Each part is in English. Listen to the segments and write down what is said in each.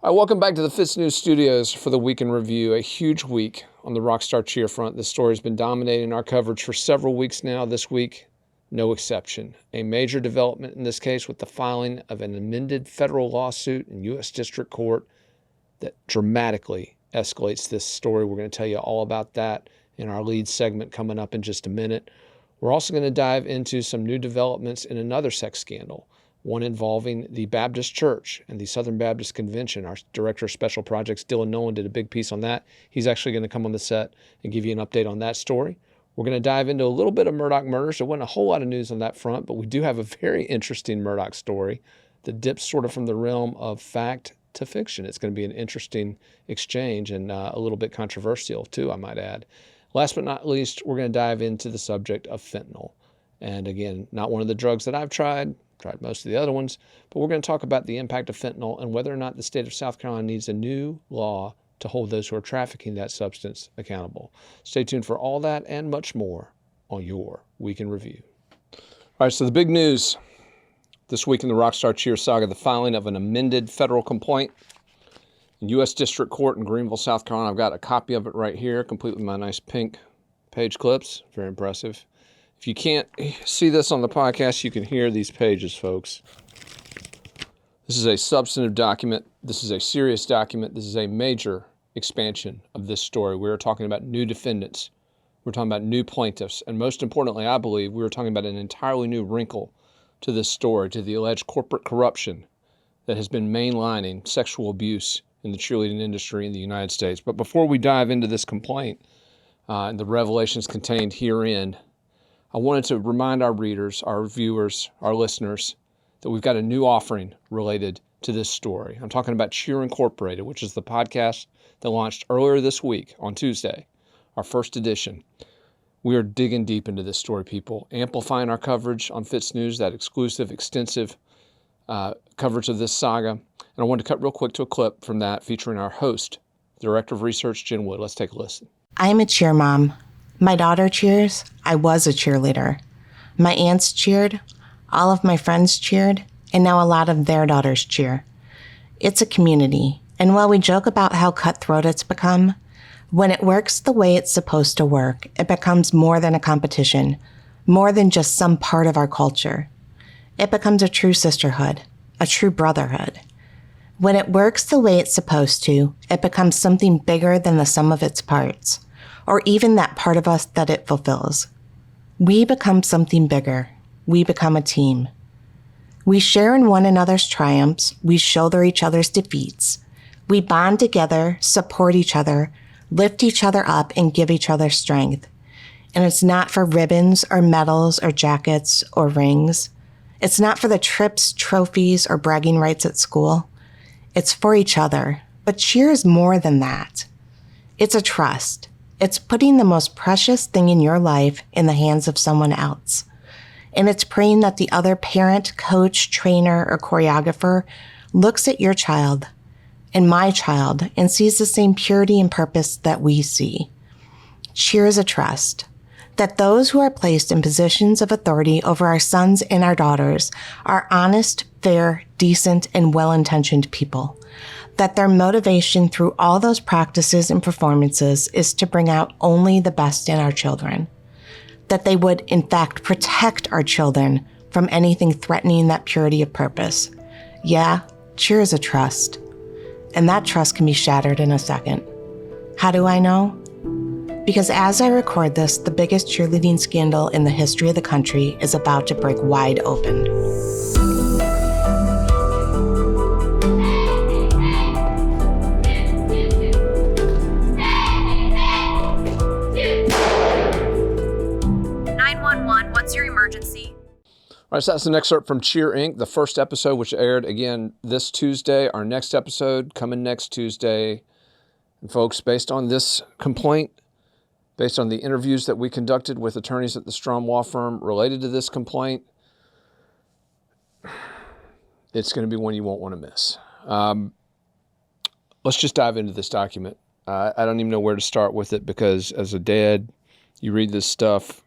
All right, welcome back to the FITSNews studios for the week in review. A huge week on the Rockstar Cheer front. This story has been dominating our coverage for several weeks now. This week, no exception. A major development in this case with the filing of an amended federal lawsuit in U.S. District Court that dramatically escalates this story. We're going to tell you all about that in our lead segment coming up in just a minute. We're also going to dive into some new developments in another sex scandal, one involving the Baptist Church and the Southern Baptist Convention. Our Director of Special Projects, Dylan Nolan, did a big piece on that. He's actually going to come on the set and give you an update on that story. We're going to dive into a little bit of Murdoch murders. There wasn't a whole lot of news on that front, but we do have a very interesting Murdoch story that dips sort of from the realm of fact to fiction. It's going to be an interesting exchange and a little bit controversial too, I might add. Last but not least, we're going to dive into the subject of fentanyl. And again, not one of the drugs that I've tried most of the other ones, but we're going to talk about the impact of fentanyl and whether or not the state of South Carolina needs a new law to hold those who are trafficking that substance accountable. Stay tuned for all that and much more on your Week in Review. All right, so the big news this week in the Rockstar Cheer saga, the filing of an amended federal complaint in U.S. District Court in Greenville, South Carolina. I've got a copy of it right here, complete with my nice pink page clips. Very impressive. If you can't see this on the podcast, you can hear these pages, folks. This is a substantive document. This is a serious document. This is a major expansion of this story. We're talking about new defendants. We're talking about new plaintiffs. And most importantly, I believe, we're talking about an entirely new wrinkle to this story, to the alleged corporate corruption that has been mainlining sexual abuse in the cheerleading industry in the United States. But before we dive into this complaint and the revelations contained herein, I wanted to remind our readers, our viewers, our listeners, that we've got a new offering related to this story. I'm talking about Cheer Incorporated, which is the podcast that launched earlier this week on Tuesday, our first edition. We are digging deep into this story, people, amplifying our coverage on FITSNews, that exclusive, extensive coverage of this saga. And I wanted to cut real quick to a clip from that featuring our host, Director of Research, Jen Wood. Let's take a listen. I'm a cheer mom. My daughter cheers. I was a cheerleader. My aunts cheered. All of my friends cheered. And now a lot of their daughters cheer. It's a community. And while we joke about how cutthroat it's become, when it works the way it's supposed to work, it becomes more than a competition, more than just some part of our culture. It becomes a true sisterhood, a true brotherhood. When it works the way it's supposed to, it becomes something bigger than the sum of its parts, or even that part of us that it fulfills. We become something bigger. We become a team. We share in one another's triumphs. We shoulder each other's defeats. We bond together, support each other, lift each other up, and give each other strength. And it's not for ribbons or medals or jackets or rings. It's not for the trips, trophies, or bragging rights at school. It's for each other. But cheer is more than that. It's a trust. It's putting the most precious thing in your life in the hands of someone else. And it's praying that the other parent, coach, trainer, or choreographer looks at your child and my child and sees the same purity and purpose that we see. Cheer is a trust that those who are placed in positions of authority over our sons and our daughters are honest, fair, decent, and well-intentioned people. That their motivation through all those practices and performances is to bring out only the best in our children. That they would, in fact, protect our children from anything threatening that purity of purpose. Yeah, cheer is a trust. And that trust can be shattered in a second. How do I know? Because as I record this, the biggest cheerleading scandal in the history of the country is about to break wide open. 911, what's your emergency? All right, so that's an excerpt from Cheer Inc., the first episode, which aired again this Tuesday. Our next episode coming next Tuesday. And folks, based on this complaint, based on the interviews that we conducted with attorneys at the Strom Law Firm related to this complaint, it's going to be one you won't want to miss. Let's just dive into this document. I don't even know where to start with it because as a dad, you read this stuff,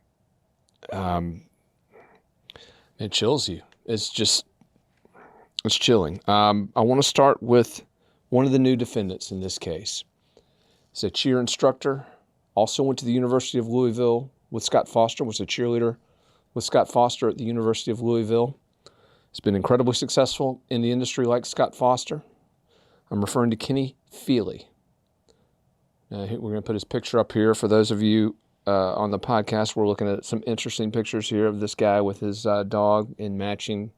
it chills you. It's chilling. I want to start with One of the new defendants in this case is a cheer instructor, also went to the University of Louisville with Scott Foster, was a cheerleader with Scott Foster at the University of Louisville. He's been incredibly successful in the industry like Scott Foster. I'm referring to Kenny Feely. We're going to put his picture up here. For those of you on the podcast, we're looking at some interesting pictures here of this guy with his dog in matching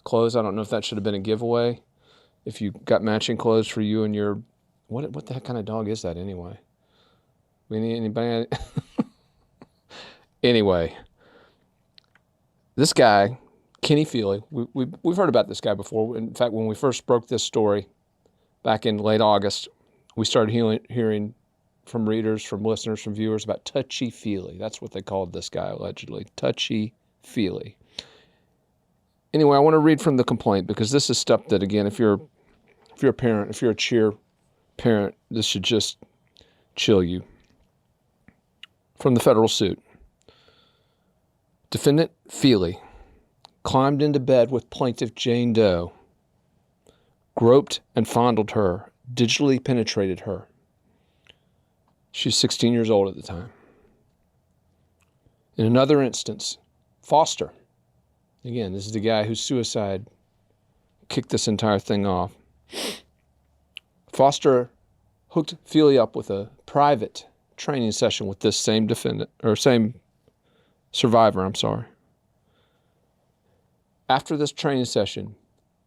clothes. I don't know if that should have been a giveaway. If you got matching clothes for you and your... What the heck kind of dog is that anyway? Anybody? Anyway, this guy, Kenny Feely, we've heard about this guy before. In fact, when we first broke this story back in late August, we started hearing from readers, from listeners, from viewers about touchy-feely. That's what they called this guy, allegedly. Touchy-feely. Anyway, I want to read from the complaint because this is stuff that, again, if you're a parent, if you're a cheer parent, this should just chill you. From the federal suit. Defendant Feely climbed into bed with plaintiff Jane Doe, groped and fondled her, digitally penetrated her. She was 16 years old at the time. In another instance, Foster, again, this is the guy whose suicide kicked this entire thing off. Foster hooked Feely up with a private training session with this same survivor. After this training session,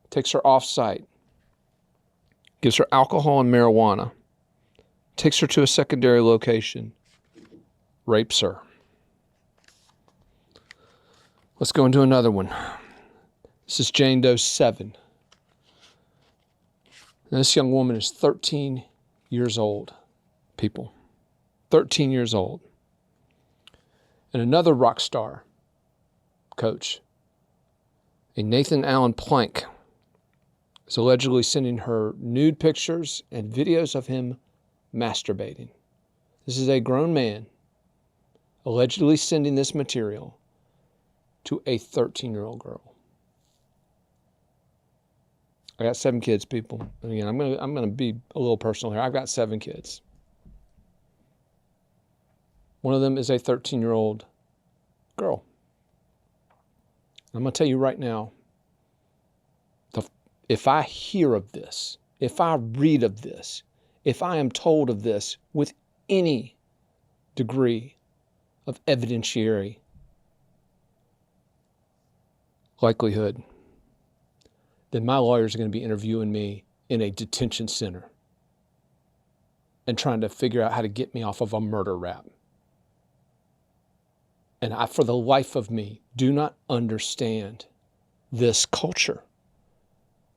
takes her off-site, gives her alcohol and marijuana, takes her to a secondary location, rapes her. Let's go into another one. This is Jane Doe 7. Now, this young woman is 13 years old, people. 13 years old. And another rock star coach, a Nathan Allen Plank, is allegedly sending her nude pictures and videos of him masturbating. This is a grown man allegedly sending this material to a 13-year-old girl. I got 7 kids, people. And again, I'm gonna be a little personal here. I've got 7 kids. One of them is a 13-year-old girl. I'm going to tell you right now, if I hear of this, if I read of this, if I am told of this with any degree of evidentiary likelihood, then my lawyers are going to be interviewing me in a detention center and trying to figure out how to get me off of a murder rap. And I, for the life of me, do not understand this culture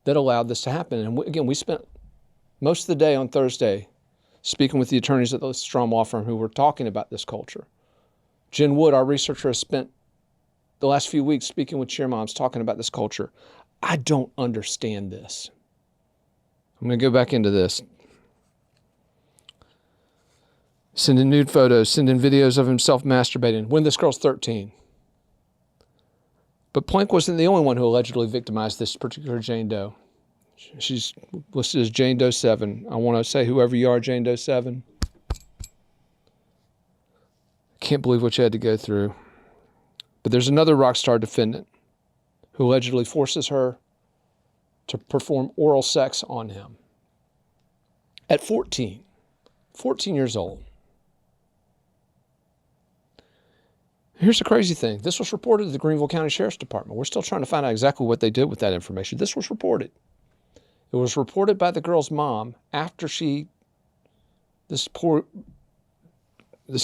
that allowed this to happen. And again, we spent most of the day on Thursday speaking with the attorneys at the Strom Law Firm who were talking about this culture. Jen Wood, our researcher, has spent the last few weeks speaking with cheer moms talking about this culture. I don't understand this. I'm going to go back into this. Sending nude photos, sending videos of himself masturbating when this girl's 13. But Plank wasn't the only one who allegedly victimized this particular Jane Doe. She's listed as Jane Doe 7. I want to say, whoever you are, Jane Doe 7. Can't believe what you had to go through. But there's another Rockstar defendant who allegedly forces her to perform oral sex on him at 14 years old. Here's the crazy thing. This was reported to the Greenville County Sheriff's Department. We're still trying to find out exactly what they did with that information. This was reported. It was reported by the girl's mom after this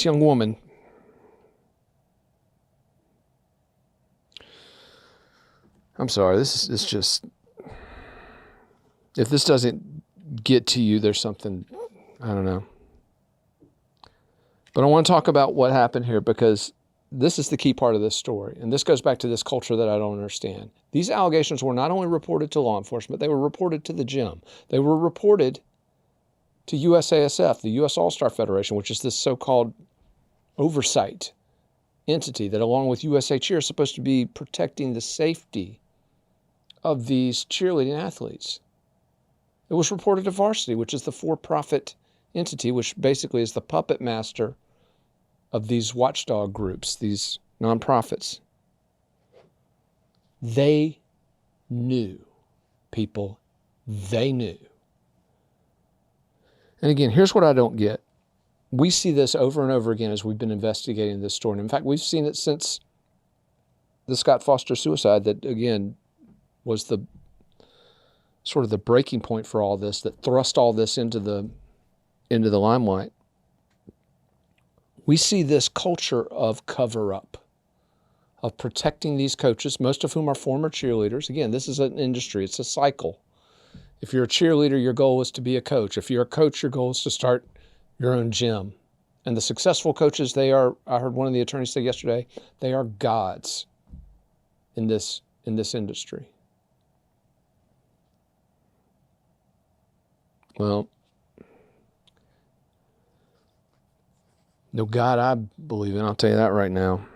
young woman, I'm sorry, this is just, if this doesn't get to you, there's something, I don't know. But I want to talk about what happened here because this is the key part of this story. And this goes back to this culture that I don't understand. These allegations were not only reported to law enforcement, they were reported to the gym. They were reported to USASF, the U.S. All-Star Federation, which is this so-called oversight entity that, along with USA Cheer, is supposed to be protecting the safety of these cheerleading athletes. It was reported to Varsity, which is the for-profit entity, which basically is the puppet master of these watchdog groups, these nonprofits. They knew, people. They knew. And again, here's what I don't get. We see this over and over again as we've been investigating this story. And in fact, we've seen it since the Scott Foster suicide that, again, was the sort of the breaking point for all this, that thrust all this into the limelight. We see this culture of cover-up, of protecting these coaches, most of whom are former cheerleaders. Again, this is an industry. It's a cycle. If you're a cheerleader, your goal is to be a coach. If you're a coach, your goal is to start your own gym. And the successful coaches, I heard one of the attorneys say yesterday, they are gods in this industry. Well, no God I believe in, I'll tell you that right now.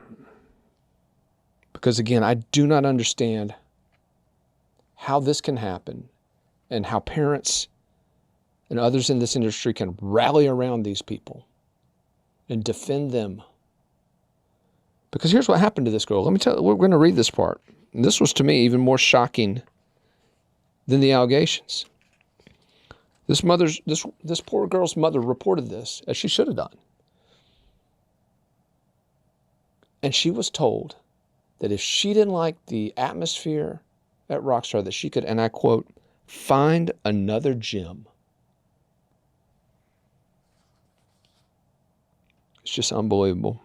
Because again, I do not understand how this can happen and how parents and others in this industry can rally around these people and defend them. Because here's what happened to this girl. Let me tell you, we're going to read this part. And this was, to me, even more shocking than the allegations. This poor girl's mother reported this, as she should have done. And she was told that if she didn't like the atmosphere at Rockstar, that she could, and I quote, find another gym. It's just unbelievable.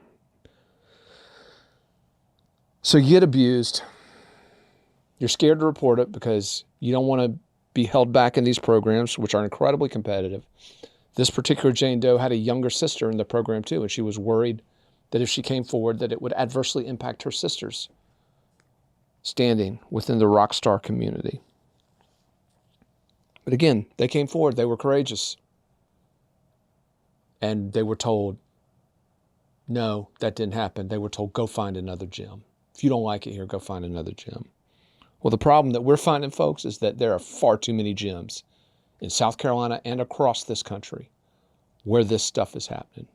So you get abused. You're scared to report it because you don't want to be held back in these programs, which are incredibly competitive. This particular Jane Doe had a younger sister in the program too, and she was worried that if she came forward, that it would adversely impact her sister's standing within the Rockstar community. But again, they came forward. They were courageous. And they were told, no, that didn't happen. They were told, go find another gym. If you don't like it here, go find another gym. Well, the problem that we're finding, folks, is that there are far too many gyms in South Carolina and across this country where this stuff is happening.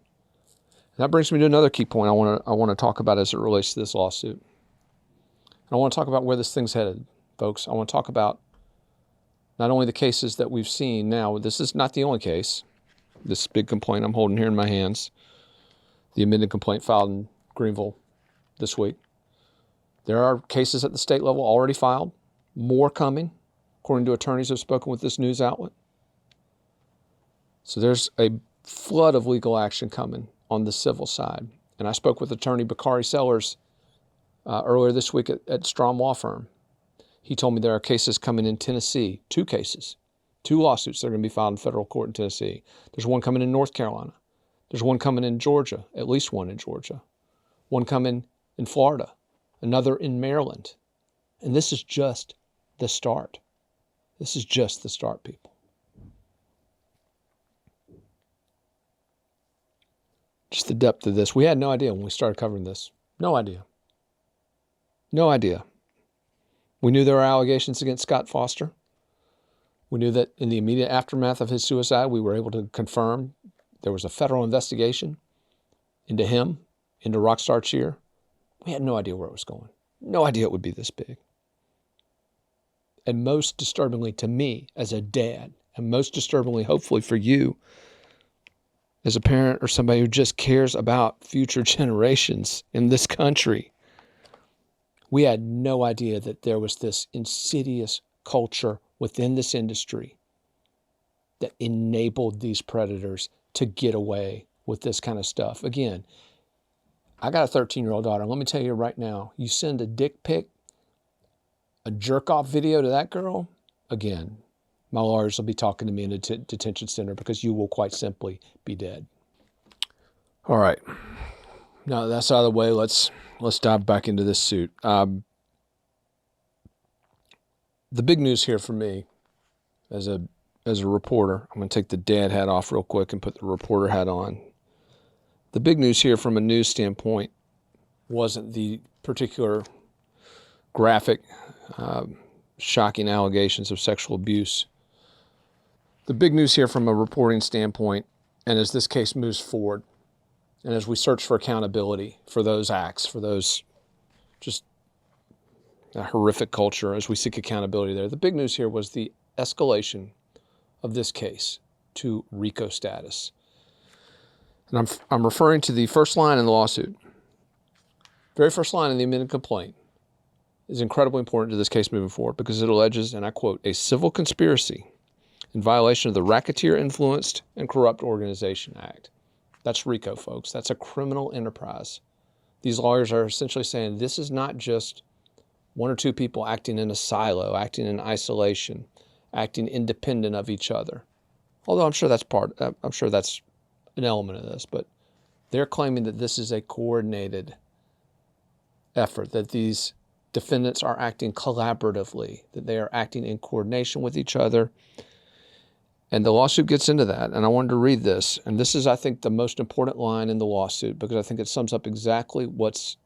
And that brings me to another key point I want to talk about as it relates to this lawsuit. I want to talk about where this thing's headed, folks. I want to talk about not only the cases that we've seen now. This is not the only case. This big complaint I'm holding here in my hands, the amended complaint filed in Greenville this week. There are cases at the state level already filed, more coming, according to attorneys who have spoken with this news outlet. So there's a flood of legal action coming on the civil side. And I spoke with attorney Bakari Sellers earlier this week at Strom Law Firm. He told me there are cases coming in Tennessee, 2 cases, 2 lawsuits that are going to be filed in federal court in Tennessee. There's one coming in North Carolina. There's one coming in Georgia, at least one in Georgia. One coming in Florida, another in Maryland. And this is just the start. This is just the start, people. Just the depth of this. We had no idea when we started covering this. No idea. No idea. We knew there were allegations against Scott Foster. We knew that in the immediate aftermath of his suicide, we were able to confirm there was a federal investigation into him, into Rockstar Cheer. We had no idea where it was going. No idea it would be this big. And most disturbingly to me as a dad, and most disturbingly, hopefully for you, as a parent or somebody who just cares about future generations in this country, we had no idea that there was this insidious culture within this industry that enabled these predators to get away with this kind of stuff. Again, I got a 13-year-old daughter. Let me tell you right now, you send a dick pic, a jerk-off video to that girl, again, my lawyers will be talking to me in a detention center because you will quite simply be dead. All right. Now that's out of the way. Let's dive back into this suit. The big news here for me as a reporter, I'm going to take the dad hat off real quick and put the reporter hat on. The big news here from a news standpoint wasn't the particular graphic, shocking allegations of sexual abuse The big news here from a reporting standpoint, and as this case moves forward, and as we search for accountability for those acts, for those just a horrific culture, as we seek accountability there, the big news here was the escalation of this case to RICO status. And I'm referring to the first line in the lawsuit. Very first line in the amended complaint is incredibly important to this case moving forward because it alleges, and I quote, a civil conspiracy in violation of the Racketeer Influenced and Corrupt Organization Act. That's RICO, folks. That's a criminal enterprise. These lawyers are essentially saying this is not just one or two people acting in a silo, acting in isolation, acting independent of each other. Although I'm sure that's an element of this, but they're claiming that this is a coordinated effort, that these defendants are acting collaboratively, that they are acting in coordination with each other. And the lawsuit gets into that, and I wanted to read this. And this is, I think, the most important line in the lawsuit because I think it sums up exactly what's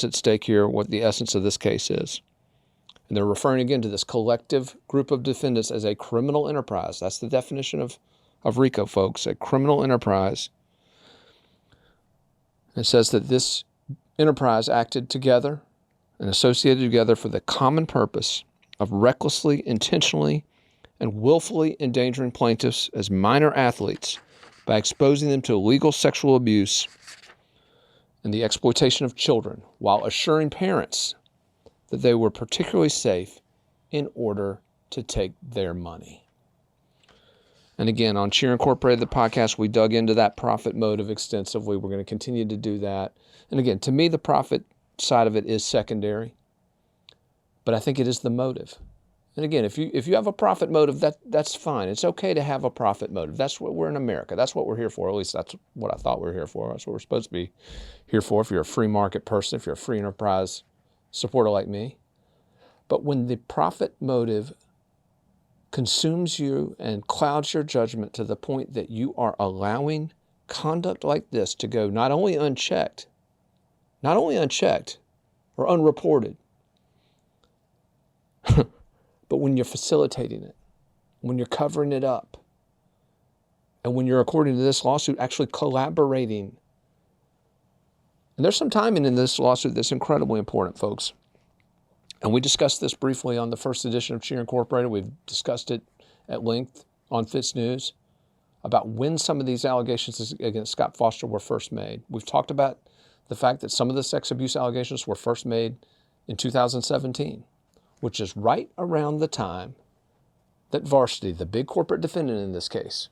at stake here, what the essence of this case is. And they're referring again to this collective group of defendants as a criminal enterprise. That's the definition of RICO, folks, a criminal enterprise. It says that this enterprise acted together and associated together for the common purpose of recklessly, intentionally, and willfully endangering plaintiffs as minor athletes by exposing them to illegal sexual abuse and the exploitation of children while assuring parents that they were particularly safe in order to take their money. And again, on Cheer Incorporated, the podcast, we dug into that profit motive extensively. We're going to continue to do that. And again, to me, the profit side of it is secondary, but I think it is the motive. And again, if you have a profit motive, that's fine. It's okay to have a profit motive. That's what we're in America. That's what we're here for. At least that's what I thought we were here for. That's what we're supposed to be here for if you're a free market person, if you're a free enterprise supporter like me. But when the profit motive consumes you and clouds your judgment to the point that you are allowing conduct like this to go not only unchecked or unreported, but when you're facilitating it, when you're covering it up, and when you're, according to this lawsuit, actually collaborating. And there's some timing in this lawsuit that's incredibly important, folks. And we discussed this briefly on the first edition of Cheer Incorporated. We've discussed it at length on FITSNews about when some of these allegations against Scott Foster were first made. We've talked about the fact that some of the sex abuse allegations were first made in 2017. Which is right around the time that Varsity, the big corporate defendant in this case,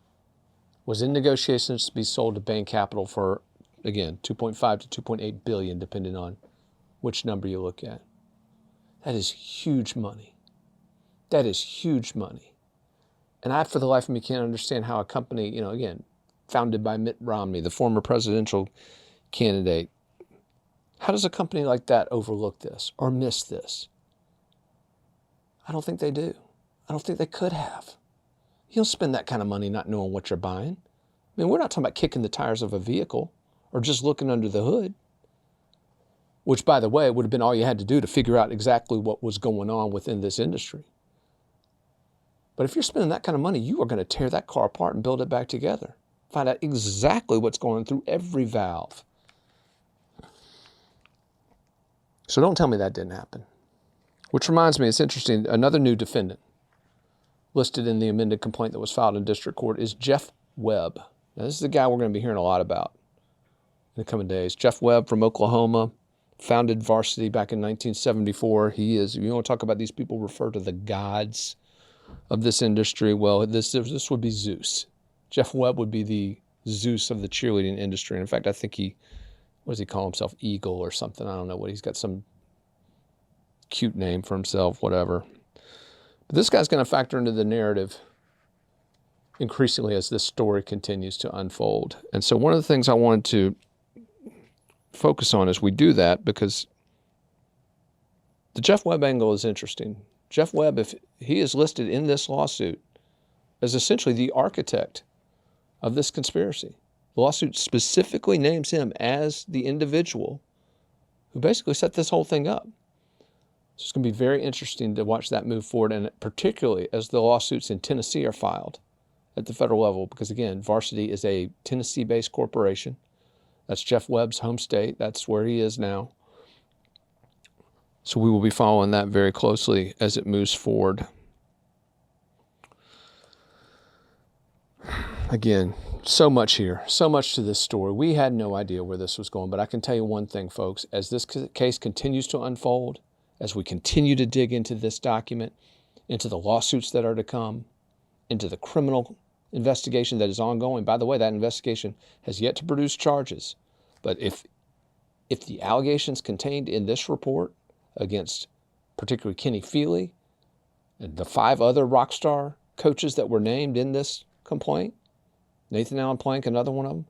was in negotiations to be sold to Bain Capital for, again, 2.5 to 2.8 billion, depending on which number you look at. That is huge money. That is huge money. And I, for the life of me, can't understand how a company, again, founded by Mitt Romney, the former presidential candidate, how does a company like that overlook this or miss this? I don't think they do. I don't think they could have. You don't spend that kind of money not knowing what you're buying. I mean, we're not talking about kicking the tires of a vehicle or just looking under the hood, which, by the way, would have been all you had to do to figure out exactly what was going on within this industry. But if you're spending that kind of money, you are going to tear that car apart and build it back together. Find out exactly what's going through every valve. So don't tell me that didn't happen. Which reminds me, it's interesting, another new defendant listed in the amended complaint that was filed in district court is Jeff Webb. Now, this is the guy we're going to be hearing a lot about in the coming days. Jeff Webb from Oklahoma, founded Varsity back in 1974. He is, if you want to talk about these people refer to the gods of this industry, well, this would be Zeus. Jeff Webb would be the Zeus of the cheerleading industry. And in fact, I think what does he call himself? Eagle or something. I don't know what. He's got some cute name for himself, whatever. But this guy's going to factor into the narrative increasingly as this story continues to unfold. And so one of the things I wanted to focus on as we do that, because the Jeff Webb angle is interesting. Jeff Webb, if he is listed in this lawsuit as essentially the architect of this conspiracy. The lawsuit specifically names him as the individual who basically set this whole thing up. So it's going to be very interesting to watch that move forward, and particularly as the lawsuits in Tennessee are filed. at the federal level because, again, Varsity is a Tennessee-based corporation. That's Jeff Webb's home state. That's where he is now. So we will be following that very closely as it moves forward. Again, so much here, so much to this story. We had no idea where this was going, but I can tell you one thing, folks. As this case continues to unfold, as we continue to dig into this document, into the lawsuits that are to come, into the criminal investigation that is ongoing. By the way, that investigation has yet to produce charges. But if the allegations contained in this report against particularly Kenny Feely and the 5 other Rockstar coaches that were named in this complaint, Nathan Allen Plank, another one of them,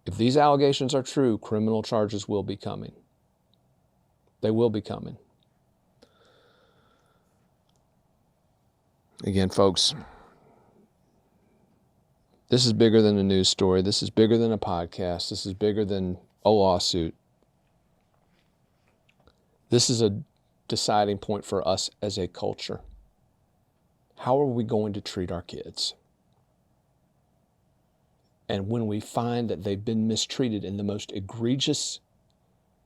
if these allegations are true, criminal charges will be coming. They will be coming. Again, folks, this is bigger than a news story. This is bigger than a podcast. This is bigger than a lawsuit. This is a deciding point for us as a culture. How are we going to treat our kids? And when we find that they've been mistreated in the most egregious,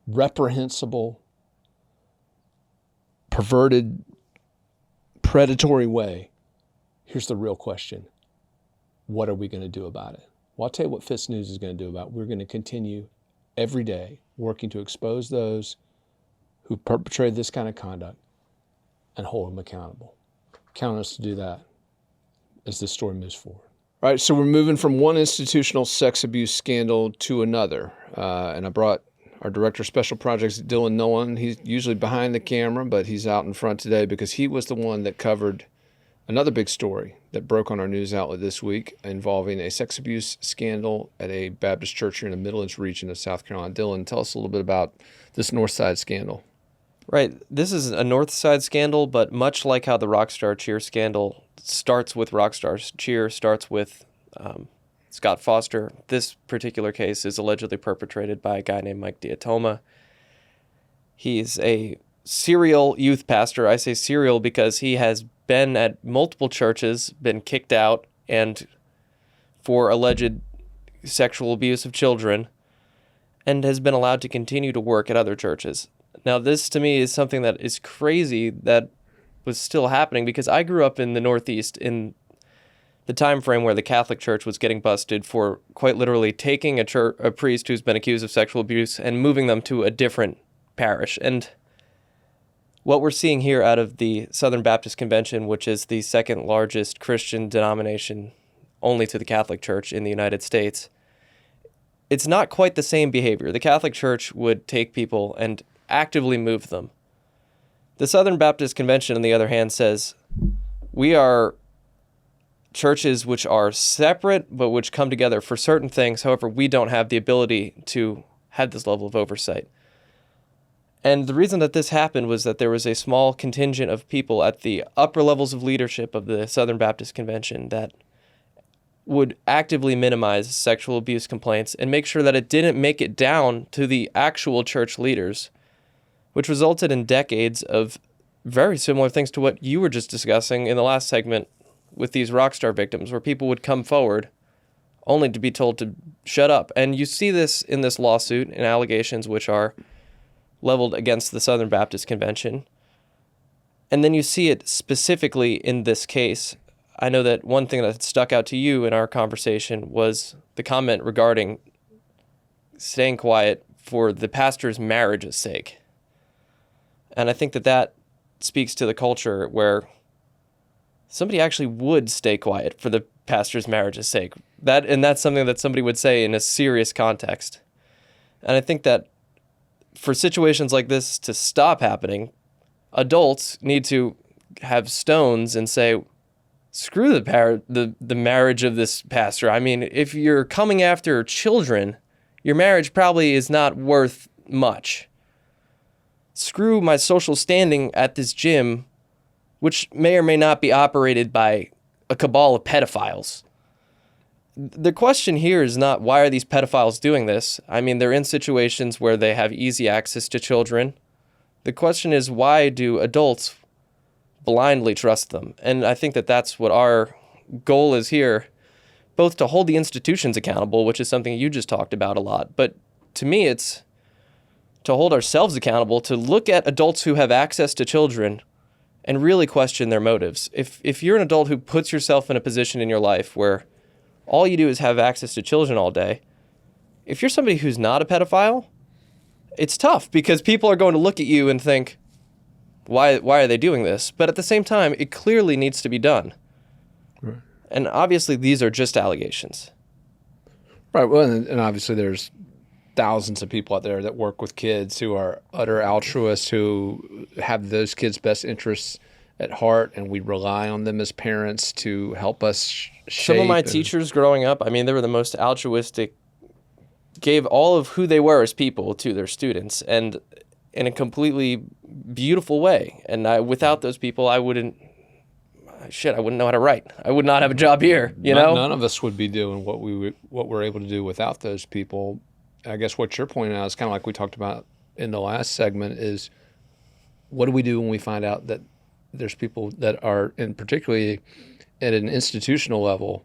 reprehensible, perverted, predatory way, here's the real question. What are we going to do about it? Well, I'll tell you what FITSNews is going to do about it. We're going to continue every day working to expose those who perpetrate this kind of conduct and hold them accountable. Count on us to do that as this story moves forward. All right, so we're moving from one institutional sex abuse scandal to another. And I brought our Director of Special Projects, Dylan Nolan. He's usually behind the camera, but he's out in front today because he was the one that covered another big story that broke on our news outlet this week involving a sex abuse scandal at a Baptist church here in the Midlands region of South Carolina. Dylan, tell us a little bit about this Northside scandal. Right. This is a Northside scandal, but much like how the Rockstar Cheer scandal starts with Rockstar Cheer, starts with Scott Foster, this particular case is allegedly perpetrated by a guy named Mike Diatoma. He's a serial youth pastor. I say serial because he has been at multiple churches, been kicked out, and for alleged sexual abuse of children, and has been allowed to continue to work at other churches. Now, this to me is something that is crazy that was still happening because I grew up in the Northeast in the time frame where the Catholic Church was getting busted for quite literally taking a priest who's been accused of sexual abuse and moving them to a different parish. And what we're seeing here out of the Southern Baptist Convention, which is the second largest Christian denomination only to the Catholic Church in the United States, it's not quite the same behavior. The Catholic Church would take people and actively move them. The Southern Baptist Convention, on the other hand, says we are churches which are separate but which come together for certain things. However, we don't have the ability to have this level of oversight. And the reason that this happened was that there was a small contingent of people at the upper levels of leadership of the Southern Baptist Convention that would actively minimize sexual abuse complaints and make sure that it didn't make it down to the actual church leaders, which resulted in decades of very similar things to what you were just discussing in the last segment with these Rockstar victims, where people would come forward only to be told to shut up. And you see this in this lawsuit and allegations which are leveled against the Southern Baptist Convention. And then you see it specifically in this case. I know that one thing that stuck out to you in our conversation was the comment regarding staying quiet for the pastor's marriage's sake. And I think that that speaks to the culture where somebody actually would stay quiet for the pastor's marriage's sake. That's something that somebody would say in a serious context. And I think that for situations like this to stop happening, adults need to have stones and say, screw the marriage of this pastor. I mean, if you're coming after children, your marriage probably is not worth much. Screw my social standing at this gym, which may or may not be operated by a cabal of pedophiles. The question here is not why are these pedophiles doing this? I mean, they're in situations where they have easy access to children. The question is, why do adults blindly trust them? And I think that that's what our goal is here both to hold the institutions accountable, which is something you just talked about a lot, but to me it's to hold ourselves accountable, to look at adults who have access to children and really question their motives. If you're an adult who puts yourself in a position in your life where all you do is have access to children all day, if you're somebody who's not a pedophile, it's tough because people are going to look at you and think, why are they doing this? But at the same time, it clearly needs to be done. Right. And obviously, these are just allegations. Right. Well, and obviously there's thousands of people out there that work with kids who are utter altruists, who have those kids' best interests at heart, and we rely on them as parents to help us shape. Some of my teachers growing up, I mean, they were the most altruistic, gave all of who they were as people to their students, and in a completely beautiful way. And without those people, I wouldn't know how to write. I would not have a job here, you know? None of us would be doing what we're able to do without those people. I guess what you're pointing out is kind of like we talked about in the last segment is, what do we do when we find out that there's people that are, and particularly at an institutional level,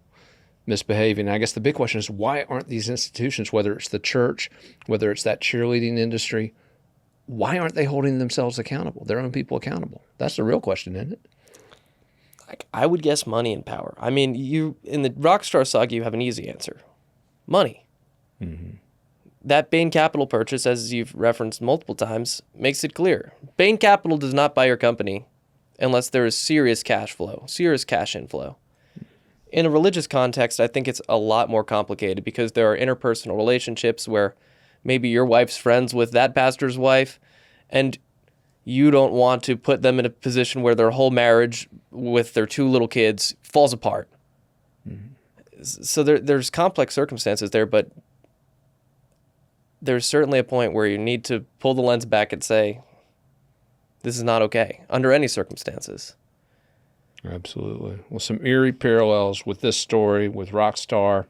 misbehaving? I guess the big question is, why aren't these institutions, whether it's the church, whether it's that cheerleading industry, why aren't they holding themselves accountable, their own people accountable? That's the real question, isn't it? I would guess money and power. I mean, in the Rockstar saga, you have an easy answer. Money. Mm-hmm. That Bain Capital purchase, as you've referenced multiple times, makes it clear. Bain Capital does not buy your company unless there is serious cash flow, serious cash inflow. In a religious context, I think it's a lot more complicated because there are interpersonal relationships where maybe your wife's friends with that pastor's wife, and you don't want to put them in a position where their whole marriage with their 2 little kids falls apart. Mm-hmm. So there's complex circumstances there, but there's certainly a point where you need to pull the lens back and say, this is not okay under any circumstances. Absolutely. Well, some eerie parallels with this story, with Rockstar.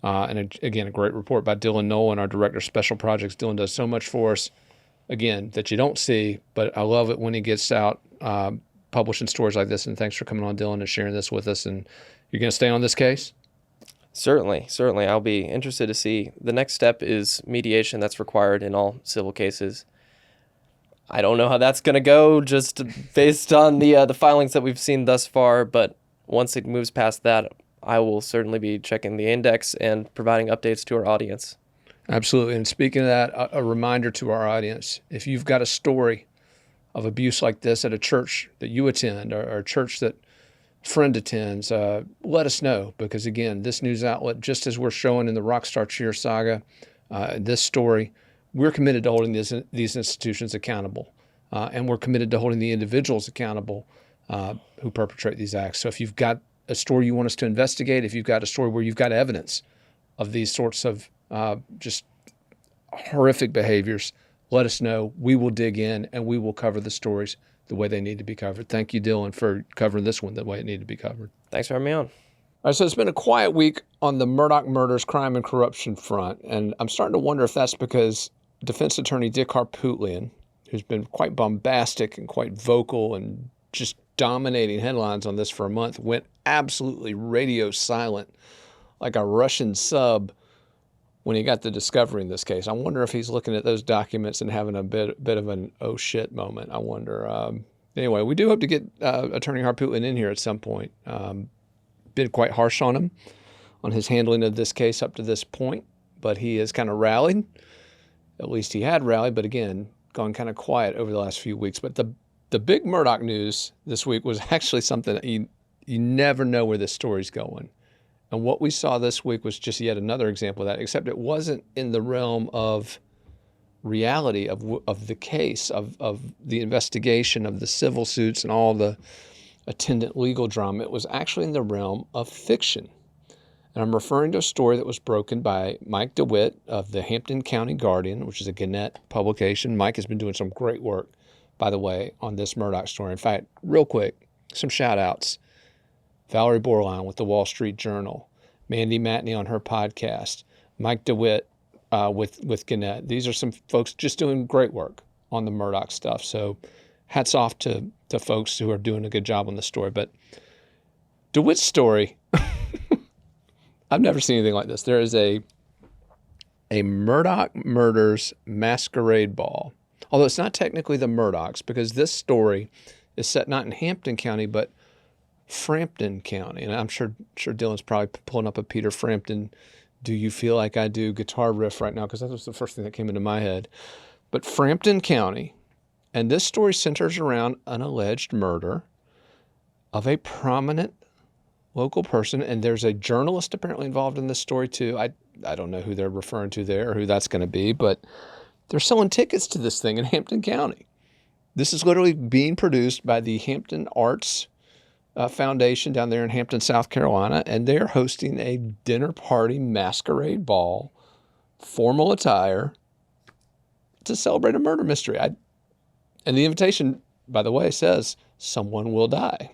And again, a great report by Dylan Nolan, our director of special projects. Dylan does so much for us, again, that you don't see, but I love it when he gets out publishing stories like this. And thanks for coming on, Dylan, and sharing this with us. And you're going to stay on this case? Certainly. I'll be interested to see. The next step is mediation. That's required in all civil cases. I don't know how that's going to go just based on the filings that we've seen thus far, but once it moves past that, I will certainly be checking the index and providing updates to our audience. Absolutely. And speaking of that, a reminder to our audience, if you've got a story of abuse like this at a church that you attend or a church that a friend attends, let us know, because again, this news outlet, just as we're showing in the Rockstar Cheer saga, this story, we're committed to holding these institutions accountable, and we're committed to holding the individuals accountable who perpetrate these acts. So if you've got a story you want us to investigate, if you've got a story where you've got evidence of these sorts of just horrific behaviors, let us know. We will dig in and we will cover the stories the way they need to be covered. Thank you, Dylan, for covering this one the way it needed to be covered. Thanks for having me on. All right, so it's been a quiet week on the Murdoch murders, crime, and corruption front, and I'm starting to wonder if that's because defense attorney Dick Harpootlian, who's been quite bombastic and quite vocal and just dominating headlines on this for a month, went absolutely radio silent like a Russian sub when he got the discovery in this case. I wonder if he's looking at those documents and having a bit of an oh shit moment. I wonder. Anyway, we do hope to get Attorney Harpootlian in here at some point. Been quite harsh on him on his handling of this case up to this point, but he has kind of rallied. At least he had rallied, but again, gone kind of quiet over the last few weeks. But the big Murdoch news this week was actually something that you never know where this story's going. And what we saw this week was just yet another example of that, except it wasn't in the realm of reality of the case, of the investigation, of the civil suits and all the attendant legal drama. It was actually in the realm of fiction. And I'm referring to a story that was broken by Mike DeWitt of the Hampton County Guardian, which is a Gannett publication. Mike has been doing some great work, by the way, on this Murdoch story. In fact, real quick, some shout outs. Valerie Borline with the Wall Street Journal, Mandy Matney on her podcast, Mike DeWitt with Gannett. These are some folks just doing great work on the Murdoch stuff. So hats off to folks who are doing a good job on the story. But DeWitt's story I've never seen anything like this. There is a Murdoch Murders Masquerade Ball. Although it's not technically the Murdochs, because this story is set not in Hampton County, but Frampton County. And I'm sure Dylan's probably pulling up a Peter Frampton "Do You Feel Like I Do" guitar riff right now, because that was the first thing that came into my head. But Frampton County, and this story centers around an alleged murder of a prominent local person, and there's a journalist apparently involved in this story too. I don't know who they're referring to there or who that's going to be, but they're selling tickets to this thing in Hampton County. This is literally being produced by the Hampton Arts Foundation down there in Hampton, South Carolina, and they're hosting a dinner party masquerade ball, formal attire, to celebrate a murder mystery. And the invitation, by the way, says someone will die.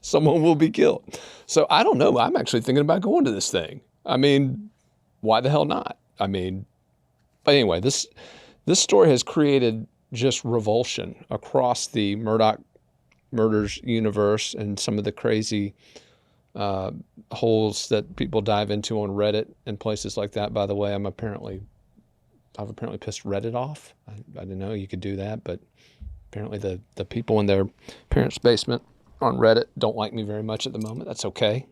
Someone will be killed. So I don't know. I'm actually thinking about going to this thing. I mean, why the hell not? I mean, but anyway, this story has created just revulsion across the Murdoch murders universe and some of the crazy holes that people dive into on Reddit and places like that. By the way, I've apparently pissed Reddit off. I didn't know you could do that, but apparently the people in their parents' basement on Reddit don't like me very much at the moment. That's okay.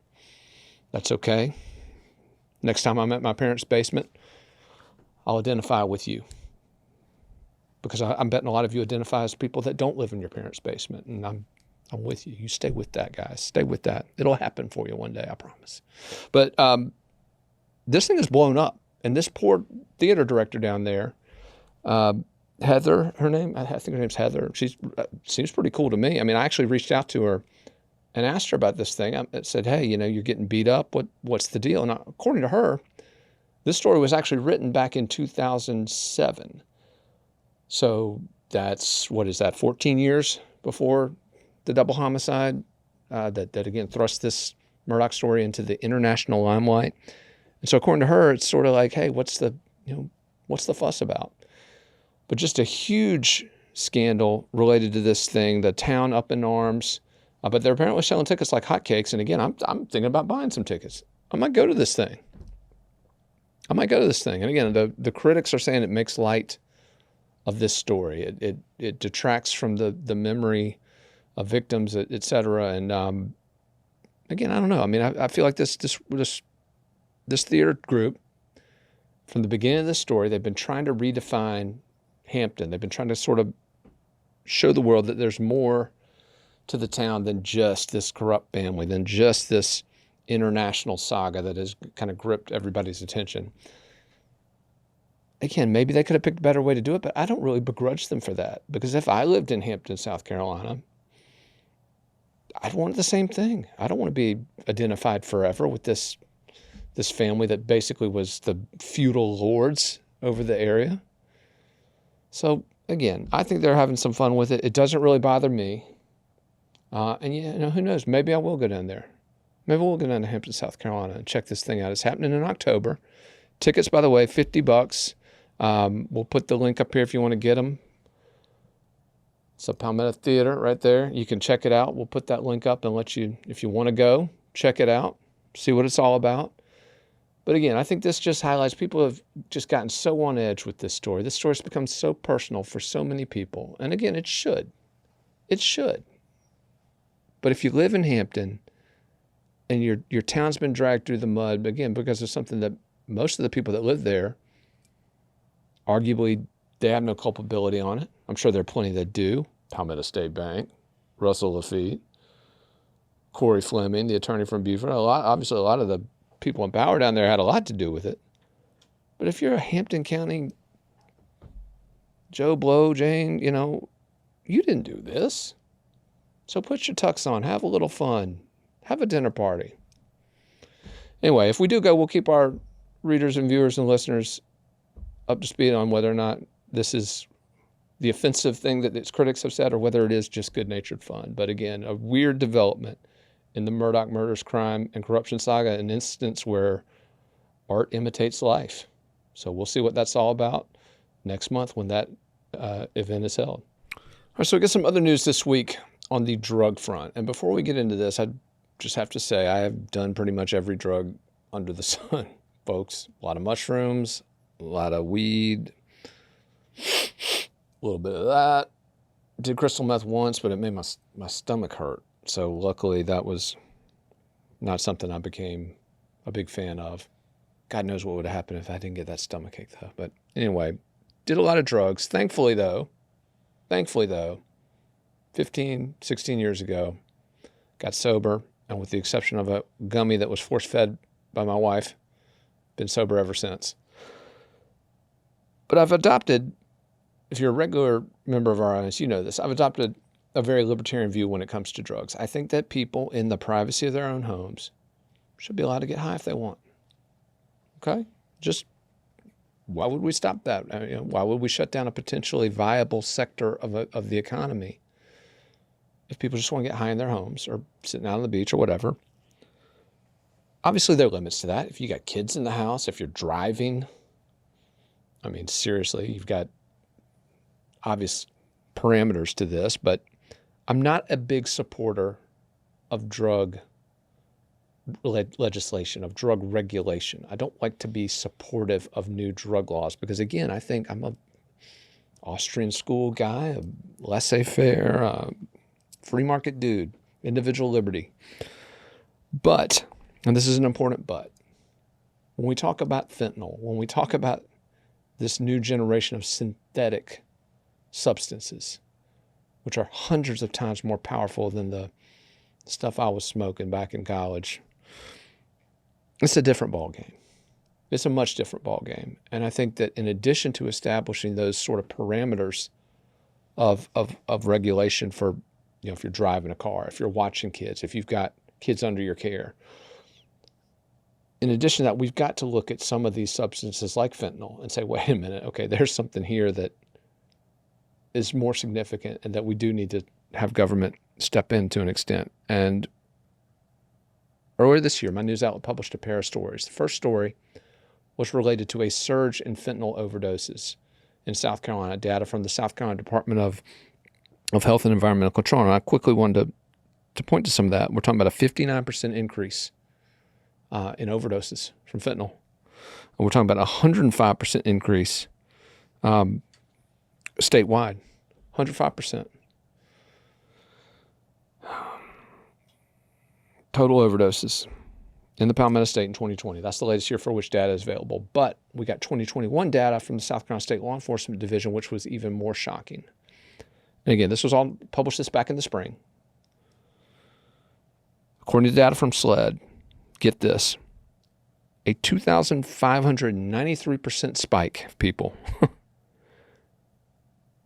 That's okay. Next time I'm at my parents' basement, I'll identify with you. Because I'm betting a lot of you identify as people that don't live in your parents' basement. And I'm with you. You stay with that, guys. Stay with that. It'll happen for you one day, I promise. But this thing is blown up. And this poor theater director down there, Heather, her name, I think her name's Heather. She seems pretty cool to me. I mean, I actually reached out to her and asked her about this thing. I said, hey, you're getting beat up. What's the deal? And according to her, this story was actually written back in 2007. So that's, 14 years before the double homicide that again thrust this Murdoch story into the international limelight. And so according to her, it's sort of like, hey, what's the fuss about? But just a huge scandal related to this thing, the town up in arms. But they're apparently selling tickets like hotcakes. And again, I'm thinking about buying some tickets. I might go to this thing. And again, the critics are saying it makes light of this story. It detracts from the memory of victims, et cetera. And again, I don't know. I mean, I feel like this theater group, from the beginning of this story, they've been trying to redefine Hampton. They've been trying to sort of show the world that there's more to the town than just this corrupt family, than just this international saga that has kind of gripped everybody's attention. Again, maybe they could have picked a better way to do it, but I don't really begrudge them for that. Because if I lived in Hampton, South Carolina, I'd want the same thing. I don't want to be identified forever with this family that basically was the feudal lords over the area. So again, I think they're having some fun with it. It doesn't really bother me. And who knows? Maybe I will go down there. Maybe we'll go down to Hampton, South Carolina and check this thing out. It's happening in October. Tickets, by the way, $50. We'll put the link up here if you want to get them. It's a Palmetto Theater right there. You can check it out. We'll put that link up and let you, if you want to go, check it out, see what it's all about. But again, I think this just highlights people have just gotten so on edge with this story. This story's become so personal for so many people. And again, it should. It should. But if you live in Hampton and your town's been dragged through the mud, again, because of something that most of the people that live there, arguably, they have no culpability on it. I'm sure there are plenty that do. Palmetto State Bank, Russell Lafitte, Corey Fleming, the attorney from Beaufort. Obviously, a lot of the people in power down there had a lot to do with it. But if you're a Hampton County Joe Blow, Jane, you didn't do this. So put your tux on, have a little fun, have a dinner party. Anyway, if we do go, we'll keep our readers and viewers and listeners up to speed on whether or not this is the offensive thing that its critics have said or whether it is just good-natured fun. But again, a weird development in the Murdoch murders, crime, and corruption saga, an instance where art imitates life. So we'll see what that's all about next month when that event is held. All right, so we got some other news this week on the drug front. And before we get into this, I just have to say I have done pretty much every drug under the sun, folks. A lot of mushrooms, a lot of weed, a little bit of that. Did crystal meth once, but it made my stomach hurt. So luckily that was not something I became a big fan of. God knows what would have happened if I didn't get that stomach ache though. But anyway, did a lot of drugs. Thankfully though, 15, 16 years ago, got sober, and with the exception of a gummy that was force-fed by my wife, been sober ever since. But I've adopted, if you're a regular member of our audience, you know this, I've adopted a very libertarian view when it comes to drugs. I think that people in the privacy of their own homes should be allowed to get high if they want. Okay? Just, why would we stop that? I mean, why would we shut down a potentially viable sector of the economy if people just want to get high in their homes or sitting out on the beach or whatever? Obviously, there are limits to that. If you got kids in the house, if you're driving, I mean, seriously, you've got obvious parameters to this, but I'm not a big supporter of drug legislation, of drug regulation. I don't like to be supportive of new drug laws because, again, I think I'm a Austrian school guy, a laissez-faire, free market dude, individual liberty. But, and this is an important but, when we talk about fentanyl, when we talk about this new generation of synthetic substances, which are hundreds of times more powerful than the stuff I was smoking back in college, it's a different ballgame. It's a much different ballgame. And I think that in addition to establishing those sort of parameters of regulation for, you know, if you're driving a car, if you're watching kids, if you've got kids under your care, in addition to that, we've got to look at some of these substances like fentanyl and say, wait a minute, okay, there's something here that is more significant and that we do need to have government step in to an extent. And earlier this year, my news outlet published a pair of stories. The first story was related to a surge in fentanyl overdoses in South Carolina, data from the South Carolina Department of Health and Environmental Control. And I quickly wanted to point to some of that. We're talking about a 59% increase in overdoses from fentanyl. And we're talking about a 105% increase statewide, 105%. Total overdoses in the Palmetto State in 2020. That's the latest year for which data is available. But we got 2021 data from the South Carolina State Law Enforcement Division, which was even more shocking. And again, this was all published this back in the spring. According to data from SLED, get this, a 2,593% spike of people.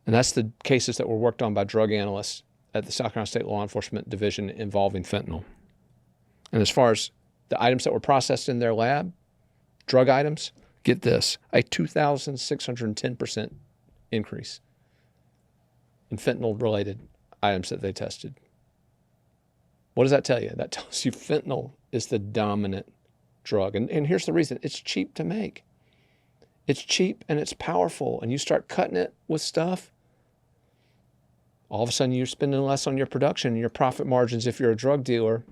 And that's the cases that were worked on by drug analysts at the South Carolina State Law Enforcement Division involving fentanyl. And as far as the items that were processed in their lab, drug items, get this, a 2,610% increase in fentanyl-related items that they tested. What does that tell you? That tells you fentanyl is the dominant drug. And here's the reason. It's cheap to make. It's cheap and it's powerful. And you start cutting it with stuff, all of a sudden you're spending less on your production and your profit margins, if you're a drug dealer,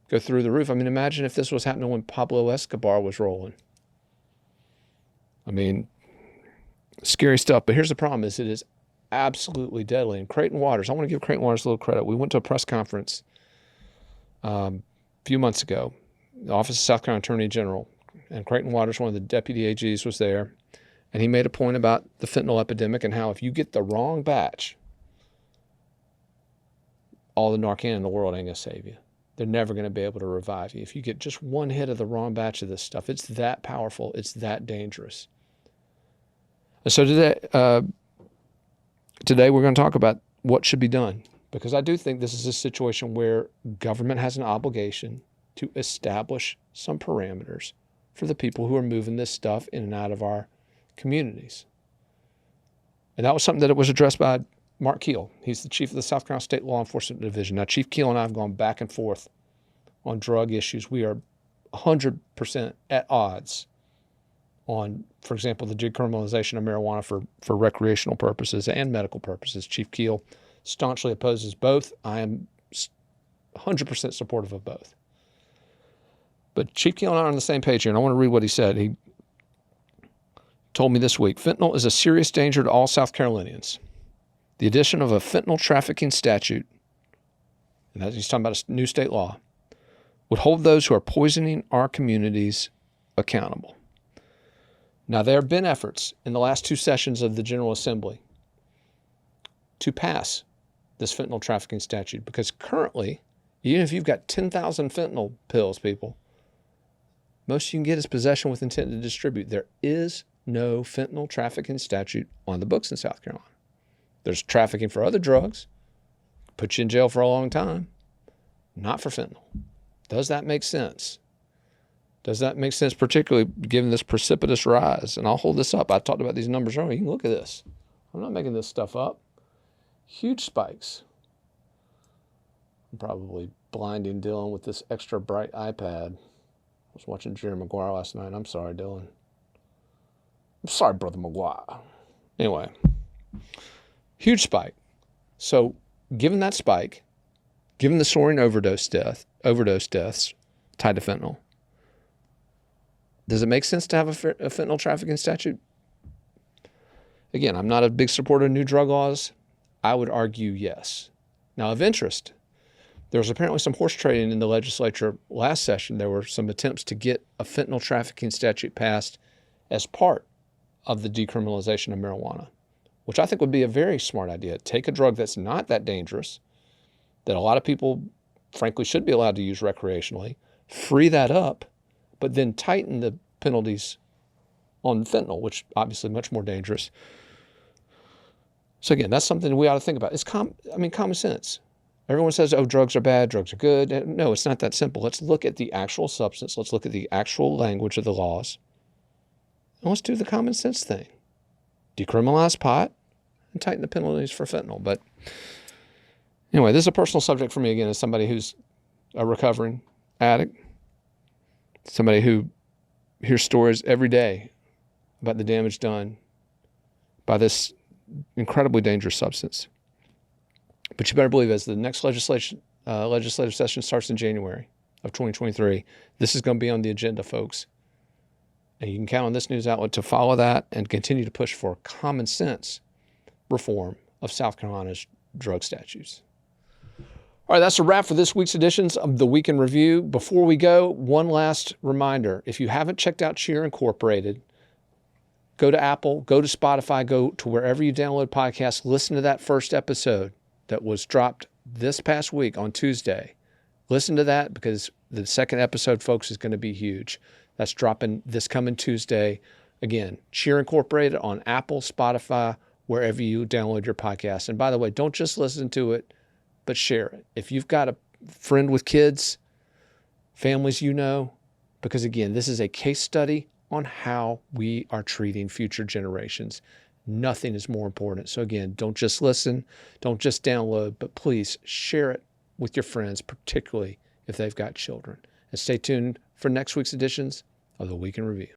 go through the roof. I mean, imagine if this was happening when Pablo Escobar was rolling. I mean, scary stuff. But here's the problem is it is absolutely deadly. And Creighton Waters, I want to give Creighton Waters a little credit. We went to a press conference a few months ago, the Office of South Carolina Attorney General, and Creighton Waters, one of the deputy AGs, was there. And he made a point about the fentanyl epidemic and how if you get the wrong batch, all the Narcan in the world ain't going to save you. They're never going to be able to revive you. If you get just one hit of the wrong batch of this stuff, it's that powerful. It's that dangerous. And so today we're going to talk about what should be done, because I do think this is a situation where government has an obligation to establish some parameters for the people who are moving this stuff in and out of our communities. And that was something that was addressed by Mark Keel. He's the chief of the South Carolina State Law Enforcement Division. Now, Chief Keel and I have gone back and forth on drug issues. We are 100% at odds on, for example, the decriminalization of marijuana for recreational purposes and medical purposes. Chief Keel staunchly opposes both. I am 100% supportive of both. But Chief Keel and I are on the same page here, and I want to read what he said. He told me this week, fentanyl is a serious danger to all South Carolinians. The addition of a fentanyl trafficking statute, and he's talking about a new state law, would hold those who are poisoning our communities accountable. Now, there have been efforts in the last 2 sessions of the General Assembly to pass this fentanyl trafficking statute, because currently, even if you've got 10,000 fentanyl pills, people, most you can get is possession with intent to distribute. There is no fentanyl trafficking statute on the books in South Carolina. There's trafficking for other drugs, put you in jail for a long time, not for fentanyl. Does that make sense? Does that make sense, particularly given this precipitous rise? And I'll hold this up. I talked about these numbers earlier. You can look at this. I'm not making this stuff up. Huge spikes. I'm probably blinding Dylan with this extra bright iPad. I was watching Jerry Maguire last night. I'm sorry, Dylan. I'm sorry, Brother Maguire. Anyway, huge spike. So given that spike, given the soaring overdose deaths tied to fentanyl, does it make sense to have a fentanyl trafficking statute? Again, I'm not a big supporter of new drug laws. I would argue yes. Now, of interest, there was apparently some horse trading in the legislature last session. There were some attempts to get a fentanyl trafficking statute passed as part of the decriminalization of marijuana, which I think would be a very smart idea. Take a drug that's not that dangerous, that a lot of people, frankly, should be allowed to use recreationally, free that up, but then tighten the penalties on fentanyl, which obviously much more dangerous. So again, that's something we ought to think about. It's common sense. Everyone says, oh, drugs are bad, drugs are good. No, it's not that simple. Let's look at the actual substance. Let's look at the actual language of the laws. And let's do the common sense thing. Decriminalize pot and tighten the penalties for fentanyl. But anyway, this is a personal subject for me, again, as somebody who's a recovering addict, somebody who hears stories every day about the damage done by this incredibly dangerous substance. But you better believe, as the next legislative session starts in January of 2023, this is going to be on the agenda, folks. And you can count on this news outlet to follow that and continue to push for common sense reform of South Carolina's drug statutes. All right, that's a wrap for this week's editions of the Week in Review. Before we go, one last reminder. If you haven't checked out Cheer Incorporated, go to Apple, go to Spotify, go to wherever you download podcasts, listen to that first episode that was dropped this past week on Tuesday. Listen to that, because the second episode, folks, is going to be huge. That's dropping this coming Tuesday. Again, Cheer Incorporated on Apple, Spotify, wherever you download your podcast. And by the way, don't just listen to it, but share it. If you've got a friend with kids, families you know, because again, this is a case study on how we are treating future generations. Nothing is more important. So again, don't just listen, don't just download, but please share it with your friends, particularly if they've got children. And stay tuned for next week's editions of the Week in Review.